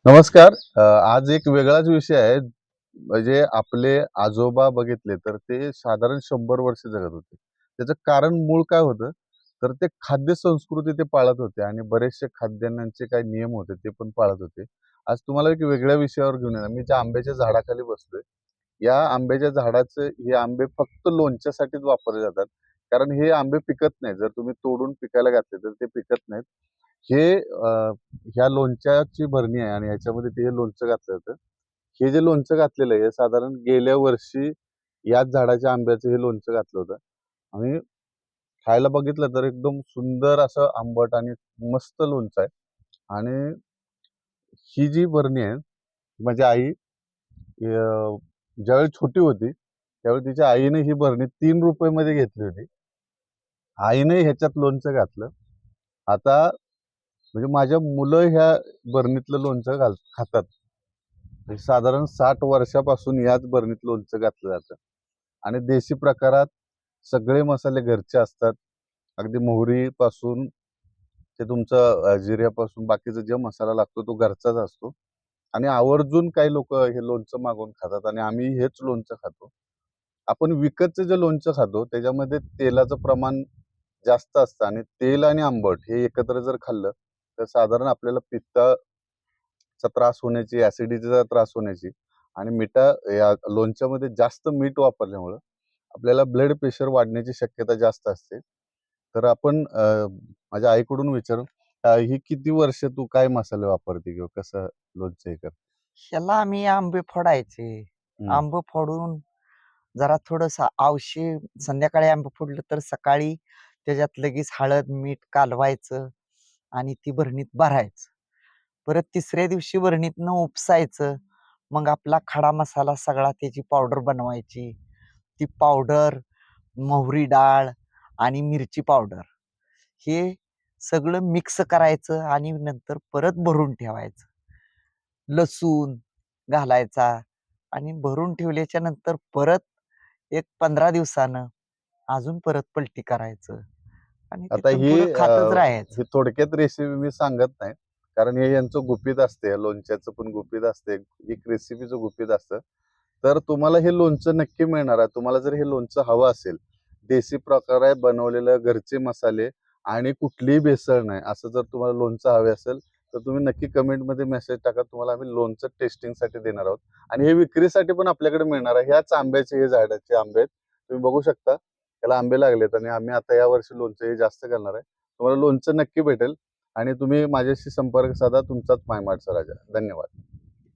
नमस्कार. आज एक वेगळाच विषय आहे. म्हणजे आपले आजोबा बघितले तर ते साधारण 100 वर्ष जगत होते. त्याचं कारण मूळ काय होतं, तर ते खाद्य संस्कृती ते पाळत होते आणि बरेचसे खाद्यान्नांचे काही नियम होते ते पण पाळत होते. आज तुम्हाला एक वेगळ्या विषयावर घेऊन येणार. मी ज्या आंब्याच्या झाडाखाली बसलोय, या आंब्याच्या झाडाचे हे आंबे फक्त लोणच्यासाठीच वापरले जातात. कारण हे आंबे पिकत नाहीत. जर तुम्ही तोडून पिकायला घातले तर ते पिकत नाहीत. हे ह्या लोणच्याची भरणी आहे आणि ह्याच्यामध्ये ते लोणचं घातलं जातं. हे जे लोणचं घातलेलं आहे, हे साधारण गेल्या वर्षी याच झाडाच्या आंब्याचं हे लोणचं घातलं होतं आणि खायला बघितलं तर एकदम सुंदर असं आंबट आणि मस्त लोणचं आहे. आणि ही जी बरणी आहे, माझी आई ज्यावेळी छोटी होती, त्यावेळी तिच्या आईने ही बरणी ₹3 मध्ये घेतली होती. आईने ह्याच्यात लोणचं घातलं. आता म्हणजे माझ्या मुलं ह्या बरणीतलं लोणचं खातात. म्हणजे साधारण 60 वर्षापासून याच बरणीत लोणचं घातलं जातं आणि देशी प्रकारात सगळे मसाले घरचे असतात. अगदी मोहरीपासून ते तुमचं जिऱ्यापासून बाकीचा जे मसाला लागतो तो घरचाच असतो आणि आवर्जून काही लोकं हे लोणचं मागवून खातात आणि आम्ही हेच लोणचं खातो. आपण विकतचं जे लोणचं खातो त्याच्यामध्ये तेलाचं प्रमाण जास्त असतं आणि तेल आणि आंबट हे एकत्र जर खाल्लं, तर साधारण आपल्याला पित्ताचा त्रास होण्याची, ॲसिडिटीचा त्रास होण्याची आणि या लोणच्यामध्ये जास्त मीठ वापरल्यामुळं आपल्याला ब्लड प्रेशर वाढण्याची शक्यता जास्त असते. तर आपण माझ्या आईकडून विचारू, ही किती वर्ष तू काय मसाले वापरते किंवा कसं लोणचं हे करते? ह्याला आम्ही आंबे फोडायचे. हं. आंबं फोडून जरा थोडंसं संध्याकाळी आंबं फोडलं तर सकाळी त्याच्यात लगेच हळद, मीठ कालवायचं आणि ती भरणीत भरायचं. परत तिसऱ्या दिवशी भरणीतनं उपसायचं. मग आपला खडा मसाला सगळा त्याची पावडर बनवायची. ती पावडर, मोहरी डाळ आणि मिरची पावडर हे सगळं मिक्स करायचं आणि नंतर परत भरून ठेवायचं. लसूण घालायचा आणि भरून ठेवल्याच्या नंतर परत एक 15 दिवसानं अजून परत पलटी करायचं आणि आता तिथून ही पुढं खातच राहायचं. ही थोडक्यात रेसिपी मी सांगत नाही. कारण हे यांचं गुपित असते. लोणच्याचं पण गुपित असते. एक रेसिपीचं गुपित असतं. तर तुम्हाला हे लोणचं नक्की मिळणार आहे. तुम्हाला जर हे लोणचं हवं असेल, देशी प्रकारे बनवलेलं घरचे मसाले आणि कुठलीही भेसळ नाही, असं जर तुम्हाला लोणचं हवे असेल, तर तुम्ही नक्की कमेंटमध्ये मेसेज टाका. तुम्हाला आम्ही लोणचं टेस्टिंगसाठी देणार आहोत आणि हे विक्रीसाठी पण आपल्याकडे मिळणार आहे. ह्याच आंब्याचे हे झाडाचे आंबे आहेत. तुम्ही बघू शकता. त्याला आंबे लागलेत आणि आम्ही आता यावर्षी लोणचं हे जास्त करणार आहे. तुम्हाला लोणचं नक्की भेटेल आणि तुम्ही माझ्याशी संपर्क साधा. तुमचाच मायमाडचा राजा. धन्यवाद.